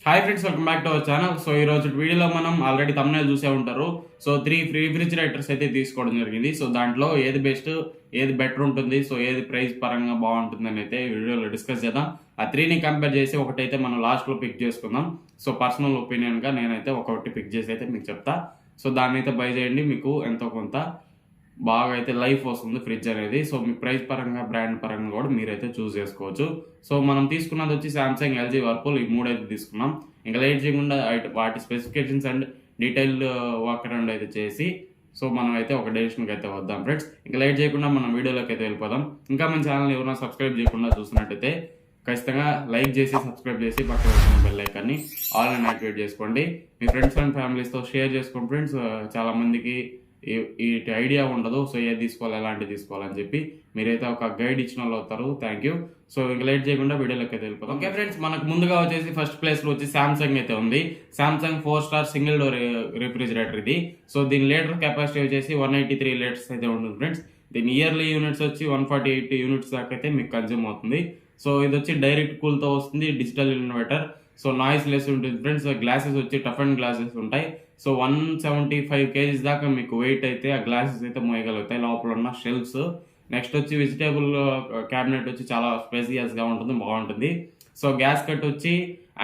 Hi friends, welcome back to our channel. So ఈ రోజు వీడియోలో మనం ఆల్రెడీ థంబ్నెయిల్ చూసే ఉంటారు. సో 3 రిఫ్రిజిరేటర్స్ అయితే తీసుకోవడం జరిగింది. సో దాంట్లో ఏది బెస్ట్, ఏది బెటర్ ఉంటుంది, సో ఏది ప్రైస్ పరంగా బాగుంటుంది అని అయితే వీడియోలో డిస్కస్ చేద్దాం. ఆ 3ని కంపేర్ చేసి ఒకటైతే మనం లాస్ట్లో పిక్ చేసుకుందాం. సో పర్సనల్ ఒపీనియన్గా నేనైతే ఒకటి పిక్ చేసి అయితే మీకు చెప్తా. సో దాన్ని అయితే బై చేయండి, మీకు ఎంతో కొంత బాగా అయితే లైఫ్ వస్తుంది ఫ్రిడ్జ్ అనేది. సో మీ ప్రైస్ పరంగా, బ్రాండ్ పరంగా కూడా మీరైతే చూస్ చేసుకోవచ్చు. సో మనం తీసుకున్నది వచ్చి సామ్సంగ్, ఎల్జీ, వర్పూల్, ఈ మూడైతే తీసుకున్నాం. ఇంకా లేట్ చేయకుండా వాటి specifications and detail walk around అయితే చేసి సో మనం అయితే ఒక డెసిషన్కి అయితే వద్దాం ఫ్రెండ్స్. ఇంకా లేట్ చేయకుండా మనం వీడియోలోకి అయితే వెళ్ళిపోదాం. ఇంకా మన ఛానల్ ఎవరైనా సబ్స్క్రైబ్ చేయకుండా చూస్తున్నట్టయితే ఖచ్చితంగా లైక్ చేసి, సబ్స్క్రైబ్ చేసి, పక్కన వచ్చిన బెల్ ఐకాన్ని ఆల్ అని యాక్టివేట్ చేసుకోండి. మీ ఫ్రెండ్స్ అండ్ ఫ్యామిలీస్తో షేర్ చేసుకోండి ఫ్రెండ్స్. చాలా మందికి ఈ ఐడియా ఉండదు, సో ఏది తీసుకోవాలి, ఎలాంటివి తీసుకోవాలని చెప్పి మీరైతే ఒక గైడ్ ఇచ్చిన వాళ్ళు అవుతారు. Thank you. సో ఇంకా లేట్ చేయకుండా వీడియోలోకి అయితే వెళ్ళిపోతాం. ఓకే ఫ్రెండ్స్, మనకు ముందుగా వచ్చేసి ఫస్ట్ ప్లేస్ లో వచ్చి సామ్సంగ్ అయితే ఉంది. Samsung 4 star single door refrigerator ఇది. సో దీని లీటర్ కెపాసిటీ వచ్చేసి 183 లీటర్స్ అయితే ఉంటుంది ఫ్రెండ్స్. దీని ఇయర్లీ యూనిట్స్ వచ్చి 148 యూనిట్స్ దాకా అయితే మీకు కన్జ్యూమ్ అవుతుంది. సో ఇది వచ్చి డైరెక్ట్ కూల్తో వస్తుంది, digital inverter. So noise less ఉంటుంది ఫ్రెండ్స్. గ్లాసెస్ వచ్చి టఫ్ అండ్ గ్లాసెస్ ఉంటాయి. సో 175 kgs దాకా మీకు వెయిట్ అయితే ఆ గ్లాసెస్ అయితే మోయగలుగుతాయి, లోపల ఉన్న షెల్ఫ్స్. నెక్స్ట్ వచ్చి వెజిటేబుల్ క్యాబినెట్ వచ్చి చాలా స్పేసియస్గా ఉంటుంది, బాగుంటుంది. సో గ్యాస్ కట్ వచ్చి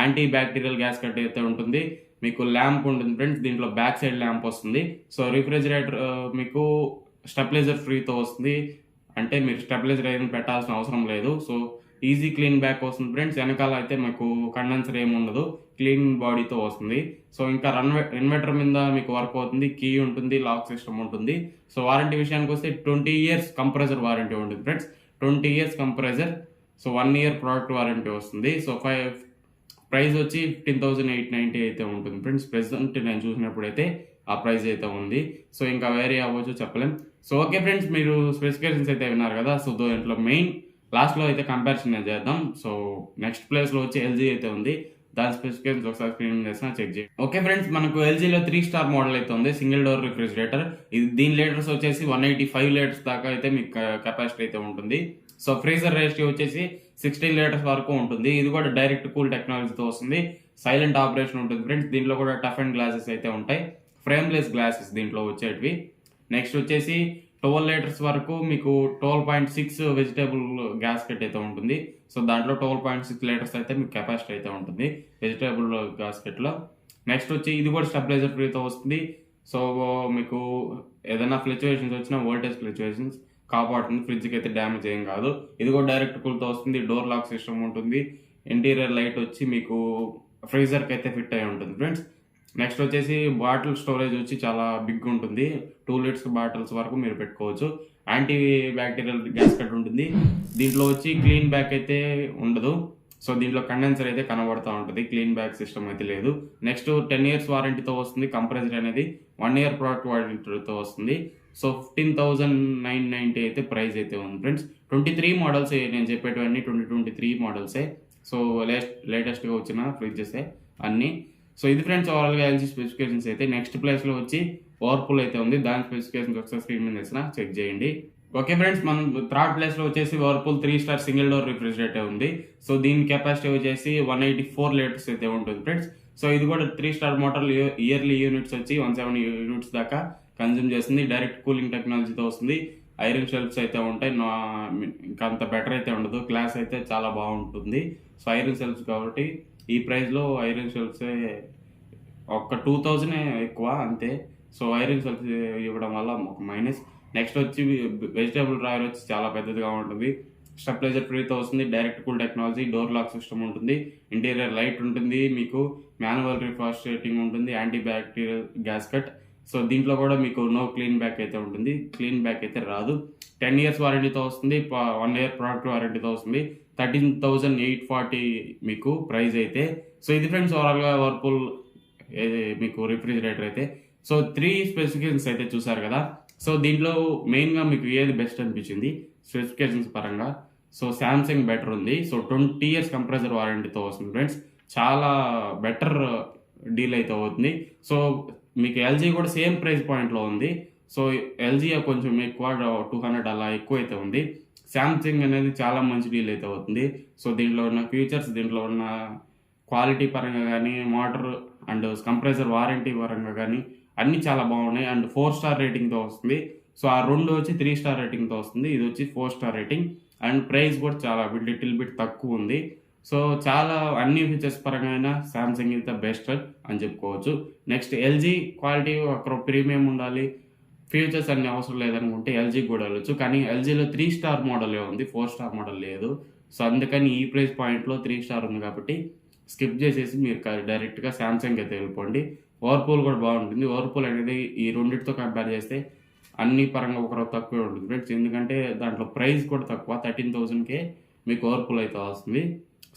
యాంటీ బ్యాక్టీరియల్ గ్యాస్ కట్ అయితే ఉంటుంది. మీకు ల్యాంప్ ఉంటుంది ఫ్రెండ్స్, దీంట్లో బ్యాక్ సైడ్ ల్యాంప్ వస్తుంది. సో రిఫ్రిజిరేటర్ మీకు స్టెబిలైజర్ ఫ్రీతో వస్తుంది, అంటే మీరు స్టెబిలైజర్ ఏమి పెట్టాల్సిన అవసరం లేదు. సో ఈజీ క్లీన్ బ్యాక్ వస్తుంది ఫ్రెండ్స్. వెనకాల అయితే మీకు కండెన్సర్ ఏమి ఉండదు, క్లీన్ బాడీతో వస్తుంది. సో ఇంకా ఇన్వర్టర్ మీద మీకు వర్క్ అవుతుంది, కీ ఉంటుంది, లాక్ సిస్టమ్ ఉంటుంది. సో వారంటీ విషయానికి వస్తే 20 years కంప్రెసర్ వారంటీ ఉంటుంది friends. 20 years compressor. So 1 year product warranty వస్తుంది. సో ప్రైస్ వచ్చి 15,890 అయితే ఉంటుంది ఫ్రెండ్స్. ప్రెసెంట్ నేను చూసినప్పుడు అయితే ఆ ప్రైస్ అయితే ఉంది. సో ఇంకా వేరే అవ్వచ్చు చెప్పలేం. సో ఓకే ఫ్రెండ్స్, మీరు స్పెసిఫికేషన్స్ అయితే విన్నారు కదా. సో దీంట్లో మెయిన్ లాస్ట్లో అయితే కంపారిజన్ చేద్దాం. సో నెక్స్ట్ ప్లేస్లో వచ్చి ఎల్జీ అయితే ఉంది. దాని స్పెసిఫికేషన్స్ ఒకసారి స్క్రీన్ చేసిన చెక్ చేయండి. ఓకే ఫ్రెండ్స్, మనకు ఎల్జీలో 3 స్టార్ మోడల్ అయితే ఉంది, సింగిల్ డోర్ రిఫ్రిజిరేటర్. ఇది దీని లీటర్స్ వచ్చేసి 185 లీటర్స్ దాకా అయితే మీకు కెపాసిటీ అయితే ఉంటుంది. సో ఫ్రీజర్ రేషియో వచ్చేసి 16 లీటర్స్ వరకు ఉంటుంది. ఇది కూడా డైరెక్ట్ కూల్ టెక్నాలజీతో వస్తుంది. సైలెంట్ ఆపరేషన్ ఉంటుంది ఫ్రెండ్స్. దీంట్లో కూడా టఫ్ అండ్ గ్లాసెస్ అయితే ఉంటాయి, ఫ్రేమ్లెస్ గ్లాసెస్ దీంట్లో వచ్చేటివి. నెక్స్ట్ వచ్చేసి 12 లీటర్స్ వరకు మీకు 12.6 వెజిటేబుల్ గ్యాస్ కట్ అయితే ఉంటుంది. సో దాంట్లో 12.6 లీటర్స్ అయితే మీకు కెపాసిటీ అయితే ఉంటుంది వెజిటేబుల్ గ్యాస్ కట్లో. నెక్స్ట్ వచ్చి ఇది కూడా స్టెబిలైజర్ ఫ్రీతో వస్తుంది. సో మీకు ఏదైనా ఫ్లక్చువేషన్స్ వచ్చినా వోల్టేజ్ ఫ్లక్చువేషన్స్ కాపాడుతుంది, ఫ్రిడ్జ్కి అయితే డ్యామేజ్ ఏం కాదు. ఇది కూడా డైరెక్ట్ కూల్తో వస్తుంది, డోర్ లాక్ సిస్టమ్ ఉంటుంది. ఇంటీరియర్ లైట్ వచ్చి మీకు ఫ్రీజర్కి అయితే ఫిట్ అయి ఉంటుంది ఫ్రెండ్స్. నెక్స్ట్ వచ్చేసి బాటిల్ స్టోరేజ్ వచ్చి చాలా బిగ్ ఉంటుంది, 2 లీటర్స్ బాటిల్స్ వరకు మీరు పెట్టుకోవచ్చు. యాంటీ బ్యాక్టీరియల్ గ్యాస్ కట్ ఉంటుంది. దీంట్లో వచ్చి క్లీన్ బ్యాక్ అయితే ఉండదు. సో దీంట్లో కండెన్సర్ అయితే కనబడుతూ ఉంటుంది, క్లీన్ బ్యాక్ సిస్టమ్ అయితే లేదు. నెక్స్ట్ 10 years వారంటీతో వస్తుంది. కంప్రెసర్ అనేది 1 year ప్రోడక్ట్ వారంటీతో వస్తుంది. సో 15,990 అయితే ప్రైస్ అయితే ఉంది ఫ్రెండ్స్. 23 మోడల్స్ నేను చెప్పేటివన్నీ 2023 మోడల్సే. సో లేటెస్ట్గా వచ్చిన ఫ్రిడ్జెసే అన్నీ. సో ఇది ఫ్రెండ్స్ ఓవరాల్గా ఎల్జీ స్పెసిఫికేషన్స్ అయితే. నెక్స్ట్ ప్లేస్లో వచ్చి వర్పూల్ అయితే ఉంది. దాని స్పెసిఫికేషన్స్ ఒకసారి స్క్రీన్ మీద వేసిన చెక్ చేయండి. ఓకే ఫ్రెండ్స్, మనం థర్డ్ ప్లేస్లో వచ్చేసి Whirlpool 3 star single door refrigerator ఉంది. సో దీని కెపాసిటీ వచ్చేసి 184 లీటర్స్ అయితే ఉంటుంది ఫ్రెండ్స్. సో ఇది కూడా 3 స్టార్ మోటార్. ఇయర్లీ యూనిట్స్ వచ్చి 170 యూనిట్స్ దాకా కన్జ్యూమ్ చేస్తుంది. డైరెక్ట్ కూలింగ్ టెక్నాలజీతో వస్తుంది. ఐరన్ షెల్ఫ్స్ అయితే ఉంటాయి, ఇంకా అంత బెటర్ అయితే ఉండదు. గ్లాస్ అయితే చాలా బాగుంటుంది. సో ఐరన్ షెల్ఫ్స్ కాబట్టి ఈ ప్రైస్లో ఐరన్ షెల్ఫ్సే ఒక 2000 ఎక్కువ అంతే. సో ఐరన్ షెల్ఫ్స్ ఇవ్వడం వల్ల ఒక మైనస్. నెక్స్ట్ వచ్చి వెజిటేబుల్ డ్రాయర్ వచ్చి చాలా పెద్దదిగా ఉంటుంది, స్టెబిలైజర్ ఫ్రీతో వస్తుంది, direct cool technology, door lock system ఉంటుంది, ఇంటీరియర్ లైట్ ఉంటుంది, మీకు మాన్యువల్ రిఫ్రిజిరేటింగ్ ఉంటుంది, anti bacterial gas cut. So దీంట్లో కూడా మీకు నో క్లీన్ బ్యాక్ అయితే ఉంటుంది, క్లీన్ బ్యాక్ అయితే రాదు. 10 years వారంటీతో వస్తుంది, 1 year ప్రోడక్ట్ వారంటీతో వస్తుంది. 13,840 మీకు ప్రైస్ అయితే. సో ఇది ఫ్రెండ్స్ ఓవరాల్గా వర్పూల్ మీకు రిఫ్రిజిరేటర్ అయితే. సో 3 స్పెసిఫికేషన్స్ అయితే చూసారు కదా. సో దీంట్లో మెయిన్గా మీకు ఏది బెస్ట్ అనిపించింది స్పెసిఫికేషన్స్ పరంగా? సో శాంసంగ్ బెటర్ ఉంది. సో 20 years కంప్రెసర్ వారంటీతో వస్తుంది ఫ్రెండ్స్, చాలా బెటర్ డీల్ అయితే అవుతుంది. సో మీకు ఎల్జీ కూడా సేమ్ ప్రైస్ పాయింట్లో ఉంది. సో ఎల్జీ కొంచెం ఎక్కువ 200 అలా ఎక్కువ అయితే ఉంది. శాంసంగ్ అనేది చాలా మంచి డీల్ అయితే అవుతుంది. సో దీంట్లో ఉన్న ఫీచర్స్, దీంట్లో ఉన్న క్వాలిటీ పరంగా కానీ, మోటార్ అండ్ కంప్రెసర్ వారంటీ పరంగా కానీ అన్నీ చాలా బాగున్నాయి. అండ్ 4 స్టార్ రేటింగ్తో వస్తుంది. సో ఆ 2 వచ్చి 3 స్టార్ రేటింగ్తో వస్తుంది. ఇది వచ్చి 4 స్టార్ రేటింగ్. అండ్ ప్రైస్ కూడా చాలా లిటిల్ బిట్ తక్కువ ఉంది. సో చాలా అన్ని ఫీచర్స్ పరంగా సామ్సంగ్ ఇస్ ద బెస్ట్ అని చెప్పుకోవచ్చు. నెక్స్ట్ ఎల్జీ క్వాలిటీ ఒక ప్రీమియం ఉండాలి, ఫీచర్స్ అన్ని అవసరం లేదనుకుంటే ఎల్జీకి కూడా వెళ్ళొచ్చు. కానీ ఎల్జీలో 3 స్టార్ మోడలే ఉంది, 4 స్టార్ మోడల్ లేదు. సో అందుకని ఈ ప్రైస్ పాయింట్లో 3 స్టార్ ఉంది కాబట్టి స్కిప్ చేసేసి మీరు డైరెక్ట్గా సామ్సంగ్ అయితే వెళ్ళిపోండి. వర్పూల్ కూడా బాగుంటుంది. వర్పూల్ అనేది ఈ రెండింటితో కంపేర్ చేస్తే అన్ని పరంగా ఒకరు తక్కువ ఉంటుంది ఫ్రెండ్స్. ఎందుకంటే దాంట్లో ప్రైస్ కూడా తక్కువ, 13,000కే మీకు వర్పూల్ అయితే వస్తుంది.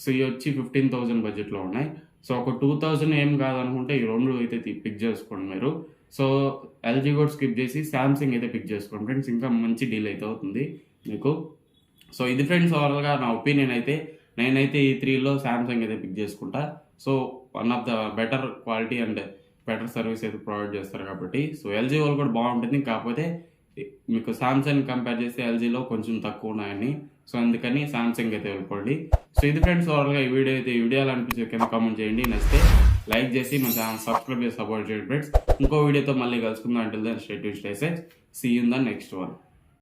సో ఇవి వచ్చి 15,000 బడ్జెట్లో ఉన్నాయి. సో ఒక 2,000 ఏం కాదనుకుంటే ఈ రెండు అయితే పిక్ చేసుకోండి మీరు. సో ఎల్జీ కూడా స్కిప్ చేసి సామ్సంగ్ అయితే పిక్ చేసుకోండి ఫ్రెండ్స్, ఇంకా మంచి డీల్ అయితే అవుతుంది మీకు. సో ఇది ఫ్రెండ్స్ ఓవరాల్గా నా ఒపీనియన్ అయితే. నేనైతే ఈ 3లో సామ్సంగ్ అయితే పిక్ చేసుకుంటా. So one of the better quality and better service అయితే ప్రొవైడ్ చేస్తారు కాబట్టి. సో ఎల్జీ వాళ్ళు కూడా బాగుంటుంది, కాకపోతే మీకు సామ్సంగ్ కంపేర్ చేస్తే ఎల్జీలో కొంచెం తక్కువ ఉన్నాయని. సో అందుకని సామ్సంగ్ అయితే వెళ్ళిపోండి. సో ఇది ఫ్రెండ్స్ ఓవరాల్గా ఈ వీడియో అయితే. ఈ వీడియోలో అనిపించే కింద కామెంట్ చేయండి, నచ్చితే లైక్ చేసి మన ఛానల్ సబ్స్క్రైబ్ చేసి సపోర్ట్ చేయండి ఫ్రెండ్స్. ఇంకో వీడియోతో మళ్ళీ కలుసుకుందాం. Until then stay safe. See you in the next one.